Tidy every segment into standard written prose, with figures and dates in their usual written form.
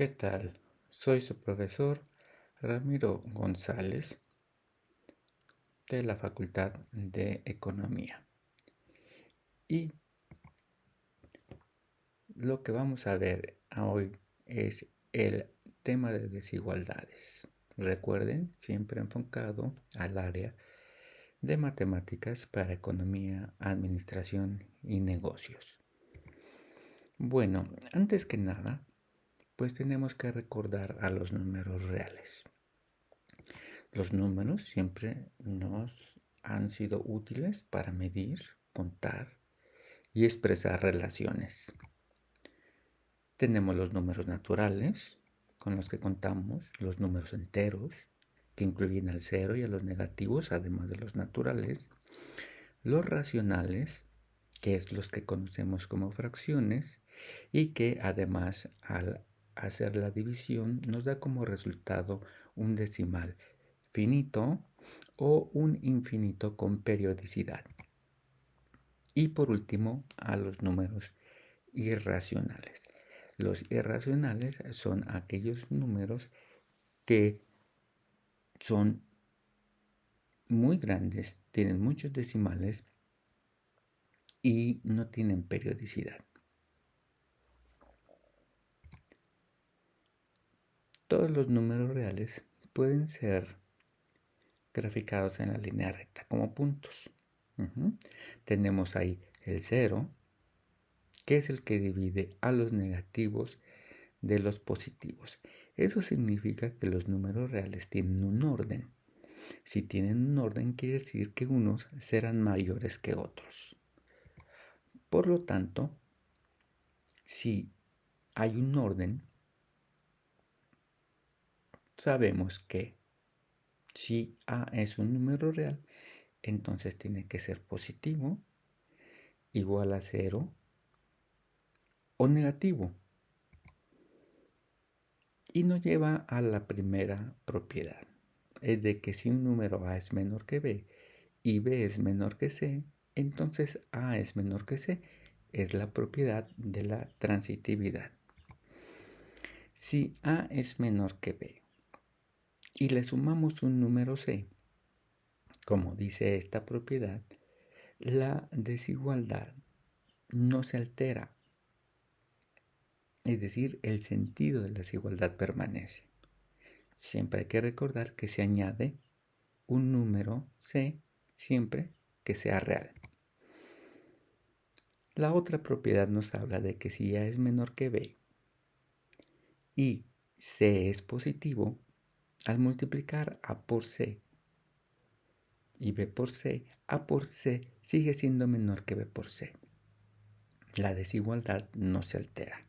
¿Qué tal? Soy su profesor Ramiro González de la Facultad de Economía. Y lo que vamos a ver hoy es el tema de desigualdades. Recuerden, siempre enfocado al área de matemáticas para economía, administración y negocios. Bueno, antes que nada, pues tenemos que recordar a los números reales. Los números siempre nos han sido útiles para medir, contar y expresar relaciones. Tenemos los números naturales, con los que contamos, los números enteros, que incluyen al cero y a los negativos, además de los naturales. Los racionales, que es los que conocemos como fracciones, y que además al hacer la división nos da como resultado un decimal finito o un infinito con periodicidad. Y por último, a los números irracionales. Los irracionales son aquellos números que son muy grandes, tienen muchos decimales y no tienen periodicidad. Todos los números reales pueden ser graficados en la línea recta como puntos. Tenemos ahí el 0, que es el que divide a los negativos de los positivos. Eso significa que los números reales tienen un orden. Si tienen un orden, quiere decir que unos serán mayores que otros. Por lo tanto, si hay un orden, sabemos que si A es un número real, entonces tiene que ser positivo, igual a 0 o negativo. Y nos lleva a la primera propiedad. Es de que si un número A es menor que B y B es menor que C, entonces A es menor que C. Es la propiedad de la transitividad. Si A es menor que B y le sumamos un número C, como dice esta propiedad, la desigualdad no se altera. Es decir, el sentido de la desigualdad permanece. Siempre hay que recordar que se añade un número C siempre que sea real. La otra propiedad nos habla de que si A es menor que B y C es positivo, al multiplicar A por C y B por C, A por C sigue siendo menor que B por C. La desigualdad no se altera,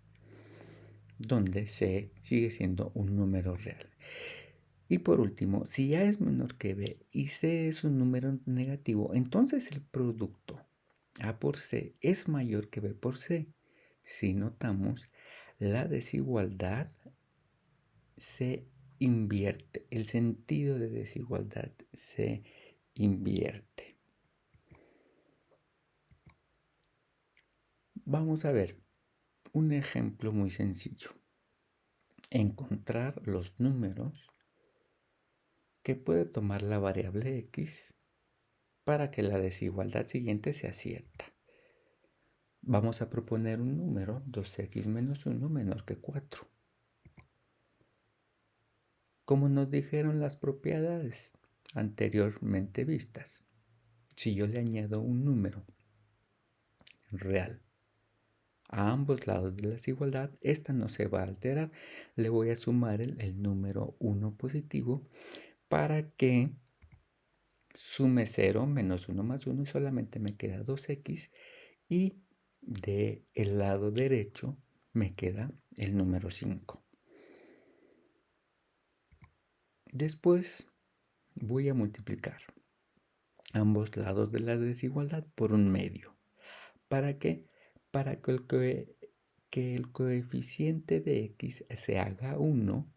donde C sigue siendo un número real. Y por último, si A es menor que B y C es un número negativo, entonces el producto A por C es mayor que B por C. Si notamos, la desigualdad se invierte, el sentido de desigualdad se invierte. Vamos a ver un ejemplo muy sencillo. Encontrar los números que puede tomar la variable X para que la desigualdad siguiente sea cierta. Vamos a proponer un número, 2x menos 1 menor que 4. Como nos dijeron las propiedades anteriormente vistas, si yo le añado un número real a ambos lados de la desigualdad, esta no se va a alterar. Le voy a sumar el número 1 positivo para que sume 0 menos 1 más 1 y solamente me queda 2x, y del lado derecho me queda el número 5. Después voy a multiplicar ambos lados de la desigualdad por un medio. ¿Para qué? Para que el coeficiente de x se haga 1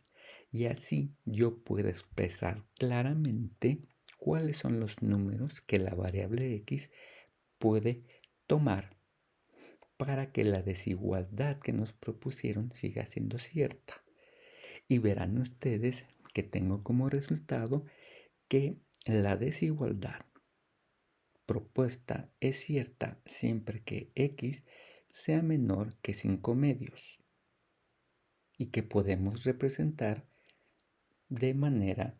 y así yo pueda expresar claramente cuáles son los números que la variable x puede tomar para que la desigualdad que nos propusieron siga siendo cierta. Y verán ustedes que tengo como resultado que la desigualdad propuesta es cierta siempre que x sea menor que 5 medios y que podemos representar de manera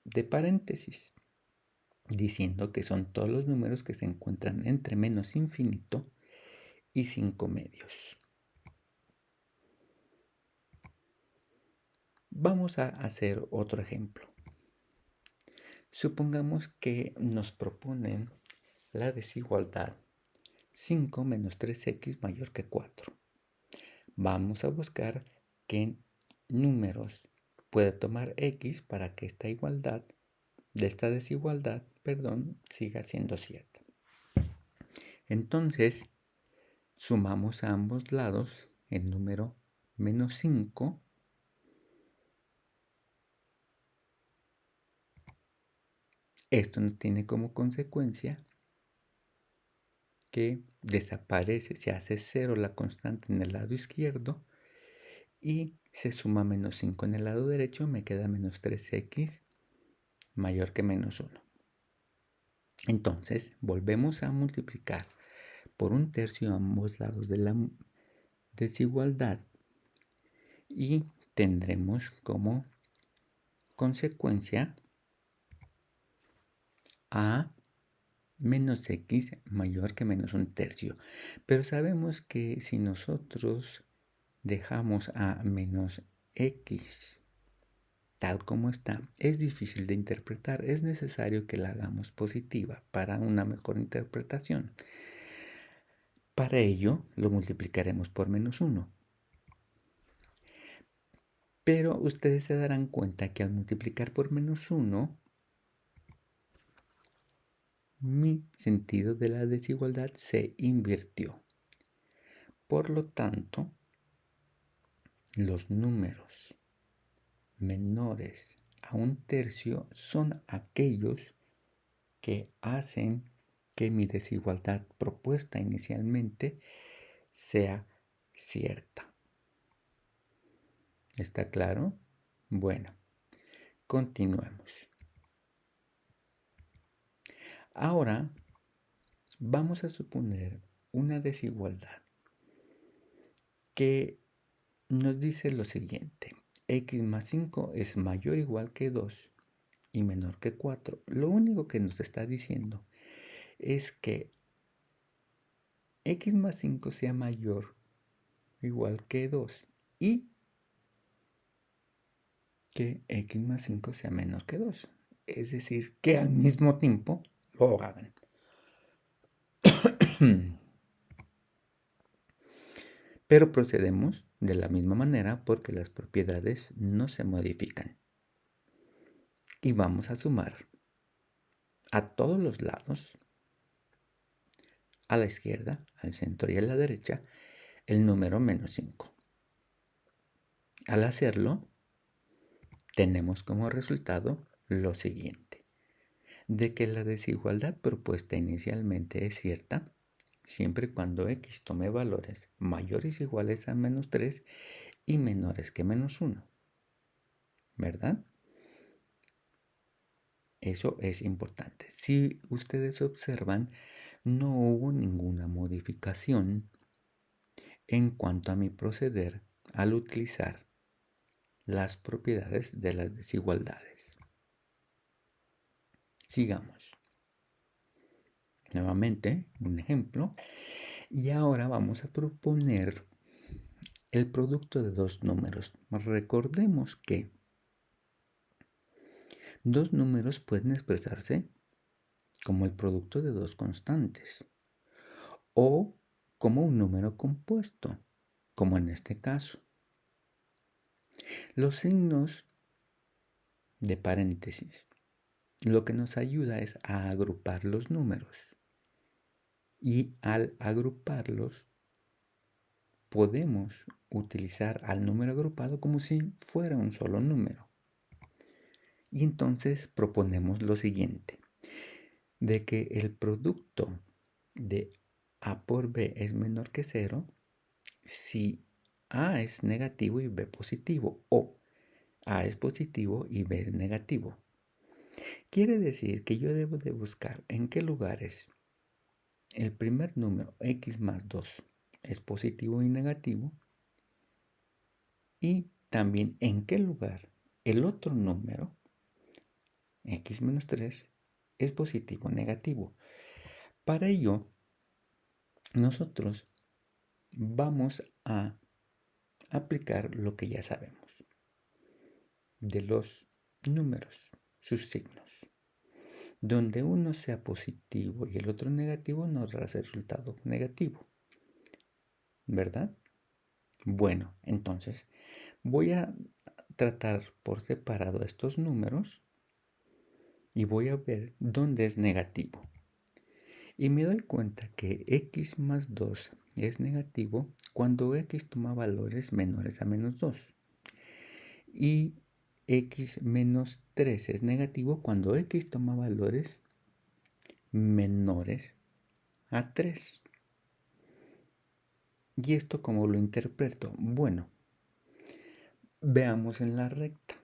de paréntesis, diciendo que son todos los números que se encuentran entre menos infinito y 5 medios. Vamos a hacer otro ejemplo. Supongamos que nos proponen la desigualdad 5 menos 3x mayor que 4. Vamos a buscar qué números puede tomar x para que esta desigualdad, siga siendo cierta. Entonces, sumamos a ambos lados el número menos 5. Esto nos tiene como consecuencia que desaparece, se hace 0 la constante en el lado izquierdo y se suma menos 5 en el lado derecho, me queda menos 3x mayor que menos 1. Entonces, volvemos a multiplicar por 1/3 ambos lados de la desigualdad y tendremos como consecuencia a menos x mayor que menos 1/3. Pero sabemos que si nosotros dejamos a menos x tal como está, es difícil de interpretar. Es necesario que la hagamos positiva para una mejor interpretación. Para ello, lo multiplicaremos por menos 1. Pero ustedes se darán cuenta que al multiplicar por menos 1, mi sentido de la desigualdad se invirtió. Por lo tanto, los números menores a 1/3 son aquellos que hacen que mi desigualdad propuesta inicialmente sea cierta. ¿Está claro? Bueno, continuemos. Ahora vamos a suponer una desigualdad que nos dice lo siguiente: x más 5 es mayor o igual que 2 y menor que 4. Lo único que nos está diciendo es que x más 5 sea mayor o igual que 2 y que x más 5 sea menor que 2. Es decir, que al mismo tiempo lo hagan. Pero procedemos de la misma manera porque las propiedades no se modifican. Y vamos a sumar a todos los lados, a la izquierda, al centro y a la derecha, el número menos 5. Al hacerlo, tenemos como resultado lo siguiente: de que la desigualdad propuesta inicialmente es cierta siempre y cuando x tome valores mayores o iguales a menos 3 y menores que menos 1. ¿Verdad? Eso es importante. Si ustedes observan, no hubo ninguna modificación en cuanto a mi proceder al utilizar las propiedades de las desigualdades. Sigamos. Nuevamente, un ejemplo. Y ahora vamos a proponer el producto de dos números. Recordemos que dos números pueden expresarse como el producto de dos constantes o como un número compuesto, como en este caso. Los signos de paréntesis lo que nos ayuda es a agrupar los números y al agruparlos podemos utilizar al número agrupado como si fuera un solo número. Y entonces proponemos lo siguiente: de que el producto de A por B es menor que 0 si A es negativo y B positivo, o A es positivo y B es negativo. Quiere decir que yo debo de buscar en qué lugares el primer número x más 2 es positivo y negativo, y también en qué lugar el otro número x menos 3 es positivo o negativo. Para ello, nosotros vamos a aplicar lo que ya sabemos de los números, sus signos. Donde uno sea positivo y el otro negativo nos dará el resultado negativo, ¿verdad? Bueno, entonces voy a tratar por separado estos números y voy a ver dónde es negativo. Y me doy cuenta que x más 2 es negativo cuando x toma valores menores a menos 2. Y x menos 3 es negativo cuando x toma valores menores a 3. ¿Y esto cómo lo interpreto? Bueno, veamos en la recta.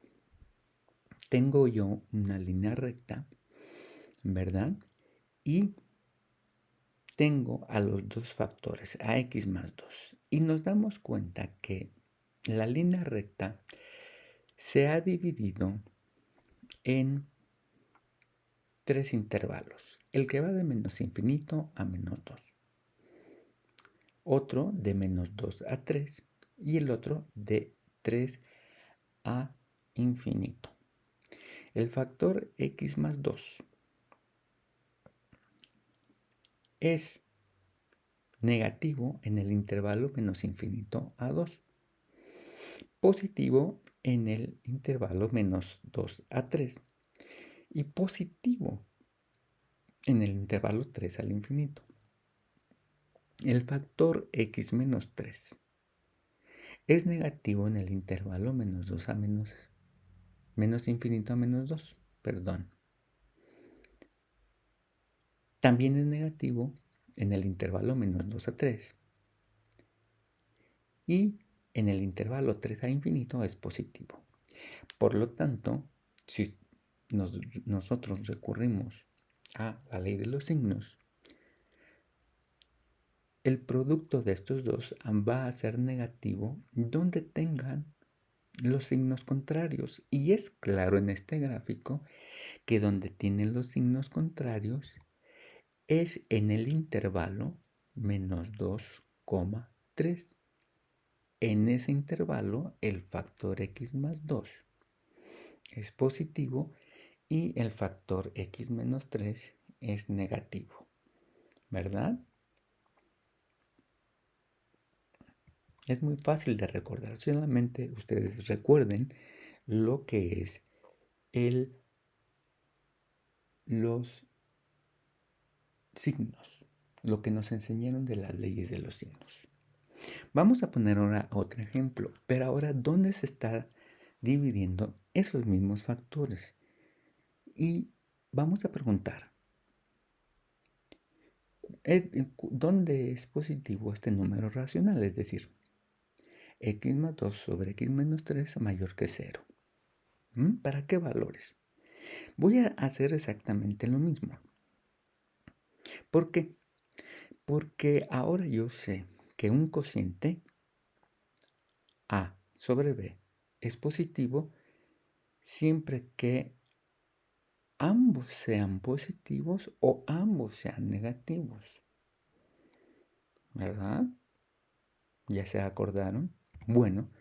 Tengo yo una línea recta, ¿verdad? Y tengo a los dos factores, a x más 2. Y nos damos cuenta que la línea recta se ha dividido en tres intervalos. El que va de menos infinito a menos 2. Otro de menos 2 a 3. Y el otro de 3 a infinito. El factor x más 2 es negativo en el intervalo menos infinito a 2, positivo en el intervalo menos 2 a 3 y positivo en el intervalo 3 al infinito. El factor x menos 3 es negativo en el intervalo menos 2 a menos infinito a menos 2, perdón. También es negativo en el intervalo menos 2 a 3. Y en el intervalo 3 a infinito es positivo. Por lo tanto, si nosotros recurrimos a la ley de los signos, el producto de estos dos va a ser negativo donde tengan los signos contrarios. Y es claro en este gráfico que donde tienen los signos contrarios es en el intervalo menos 2,3. En ese intervalo el factor x más 2 es positivo y el factor x menos 3 es negativo, ¿verdad? Es muy fácil de recordar, solamente ustedes recuerden lo que es los signos, lo que nos enseñaron de las leyes de los signos. Vamos a poner ahora otro ejemplo, pero ahora ¿dónde se está dividiendo esos mismos factores? Y vamos a preguntar, ¿dónde es positivo este número racional? Es decir, x más 2 sobre x menos 3 mayor que 0. ¿Para qué valores? Voy a hacer exactamente lo mismo. ¿Por qué? Porque ahora yo sé que un cociente a sobre b es positivo siempre que ambos sean positivos o ambos sean negativos. ¿Verdad? ¿Ya se acordaron? Bueno,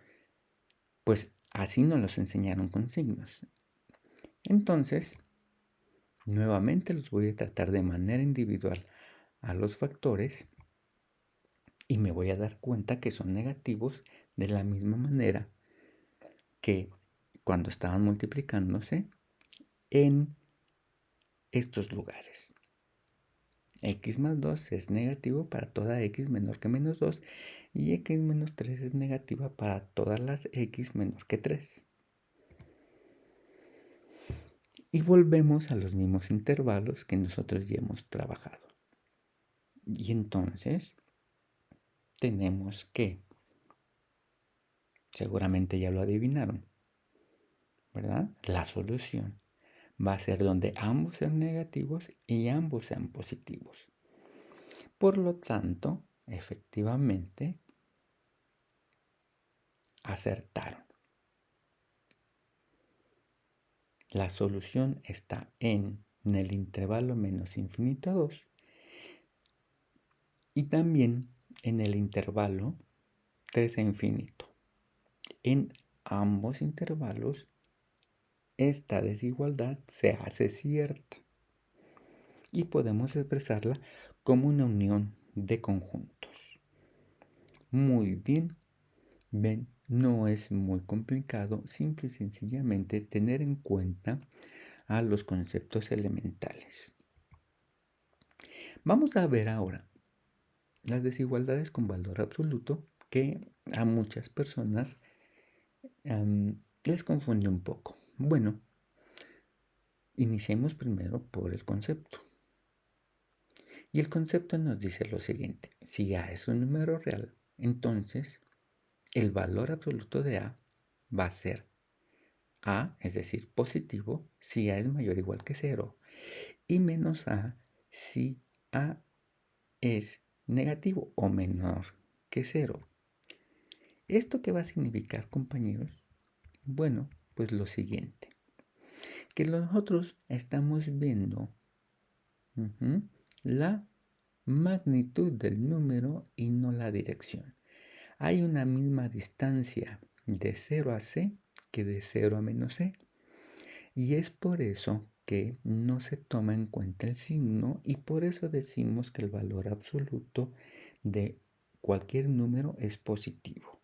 pues así nos los enseñaron con signos. Entonces, nuevamente los voy a tratar de manera individual a los factores y me voy a dar cuenta que son negativos de la misma manera que cuando estaban multiplicándose en estos lugares. X más 2 es negativo para toda x menor que menos 2 y x menos 3 es negativa para todas las x menor que 3. Y volvemos a los mismos intervalos que nosotros ya hemos trabajado. Y entonces tenemos que Seguramente ya lo adivinaron, ¿verdad? La solución va a ser donde ambos sean negativos y ambos sean positivos. Por lo tanto, efectivamente, acertaron. La solución está en el intervalo menos infinito a 2 y también en el intervalo 3 a infinito. En ambos intervalos, esta desigualdad se hace cierta y podemos expresarla como una unión de conjuntos. Muy bien, ven, no es muy complicado, simple y sencillamente tener en cuenta a los conceptos elementales. Vamos a ver ahora las desigualdades con valor absoluto que a muchas personas les confunde un poco. Bueno, iniciemos primero por el concepto. Y el concepto nos dice lo siguiente: si A es un número real, entonces el valor absoluto de A va a ser A, es decir, positivo, si A es mayor o igual que 0, y menos A si A es negativo o menor que 0. ¿Esto qué va a significar, compañeros? Bueno, pues lo siguiente, que nosotros estamos viendo la magnitud del número y no la dirección. Hay una misma distancia de 0 a C que de 0 a menos C. Y es por eso que no se toma en cuenta el signo y por eso decimos que el valor absoluto de cualquier número es positivo.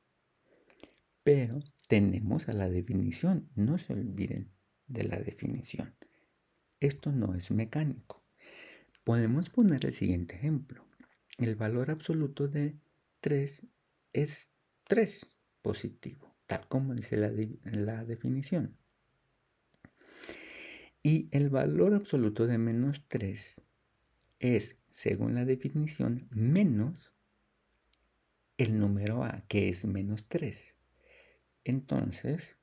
Pero tenemos a la definición, no se olviden de la definición. Esto no es mecánico. Podemos poner el siguiente ejemplo. El valor absoluto de 3 es 3 positivo, tal como dice la definición. Y el valor absoluto de menos 3 es, según la definición, menos el número A, que es menos 3. Entonces,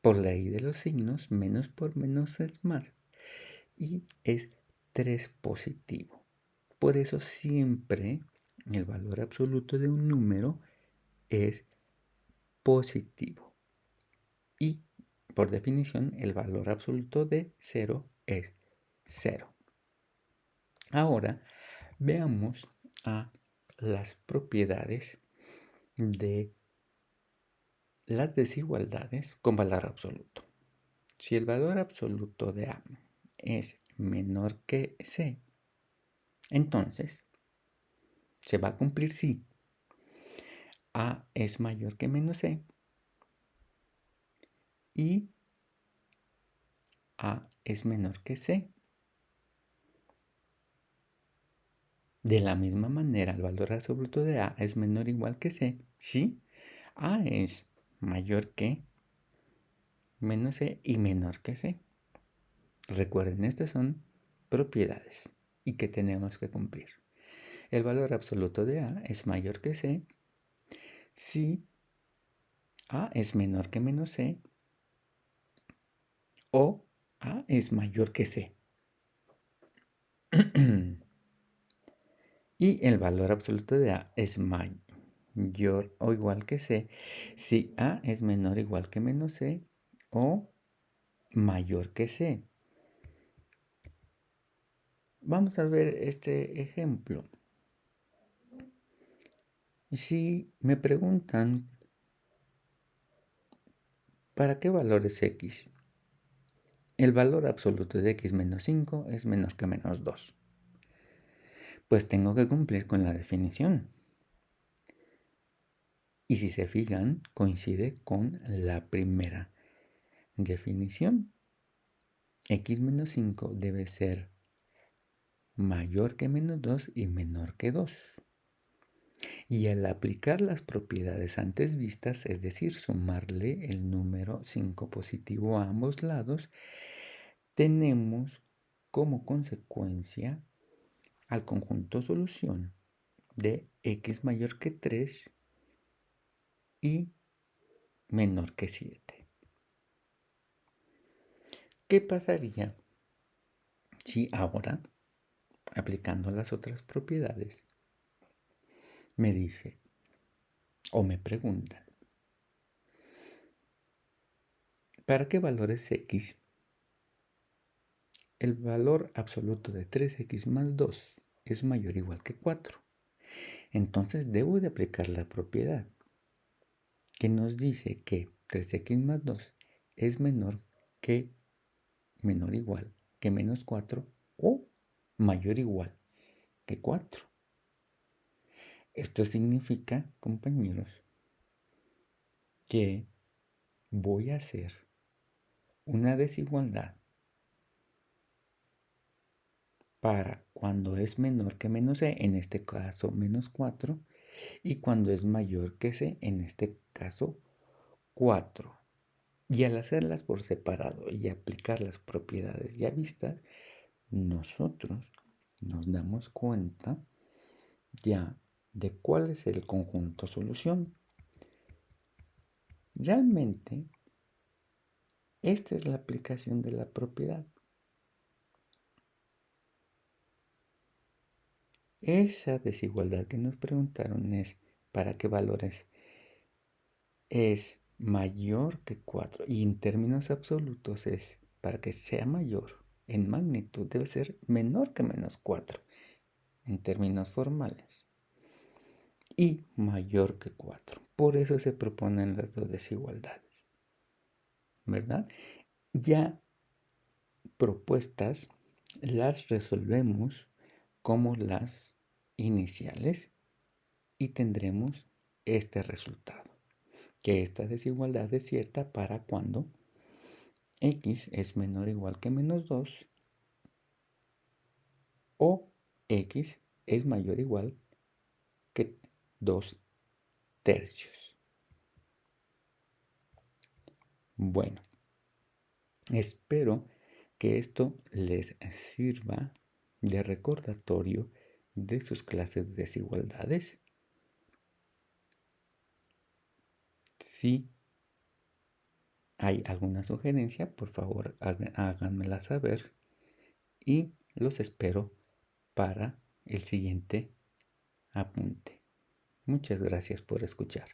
por la ley de los signos, menos por menos es más. Y es 3 positivo. Por eso siempre el valor absoluto de un número es positivo. Y por definición, el valor absoluto de 0 es 0. Ahora veamos a las propiedades de las desigualdades con valor absoluto. Si el valor absoluto de A es menor que C, entonces se va a cumplir si A es mayor que menos C y A es menor que C. De la misma manera, el valor absoluto de A es menor o igual que C si A es mayor que menos C y menor que C. Recuerden, estas son propiedades y que tenemos que cumplir. El valor absoluto de A es mayor que C si A es menor que menos C o A es mayor que C. Y el valor absoluto de A es mayor o igual que C si A es menor o igual que menos C o mayor que C. Vamos a ver este ejemplo. Si me preguntan ¿para qué valor es X? El valor absoluto de X menos 5 es menor que menos 2. Pues tengo que cumplir con la definición. Y si se fijan, coincide con la primera definición. X menos 5 debe ser mayor que menos 2 y menor que 2. Y al aplicar las propiedades antes vistas, es decir, sumarle el número 5 positivo a ambos lados, tenemos como consecuencia al conjunto solución de x mayor que 3 y menor que 7. ¿Qué pasaría si ahora, aplicando las otras propiedades, me dice o me preguntan, ¿para qué valor es x? El valor absoluto de 3x más 2 es mayor o igual que 4. Entonces debo de aplicar la propiedad que nos dice que 3x más 2 es menor o igual que menos 4 o mayor o igual que 4. Esto significa, compañeros, que voy a hacer una desigualdad para cuando es menor que menos c, en este caso menos 4, y cuando es mayor que c, en este caso 4. Y al hacerlas por separado y aplicar las propiedades ya vistas, nosotros nos damos cuenta ya de cuál es el conjunto solución. Realmente, esta es la aplicación de la propiedad. Esa desigualdad que nos preguntaron es para qué valores es mayor que 4 y en términos absolutos es para que sea mayor en magnitud debe ser menor que menos 4 en términos formales y mayor que 4. Por eso se proponen las dos desigualdades, ¿verdad? Ya propuestas las resolvemos como las iniciales y tendremos este resultado, que esta desigualdad es cierta para cuando x es menor o igual que menos 2 o x es mayor o igual que 2 tercios. Bueno, espero que esto les sirva de recordatorio de sus clases de desigualdades. Si hay alguna sugerencia, por favor háganmela saber y los espero para el siguiente apunte. Muchas gracias por escuchar.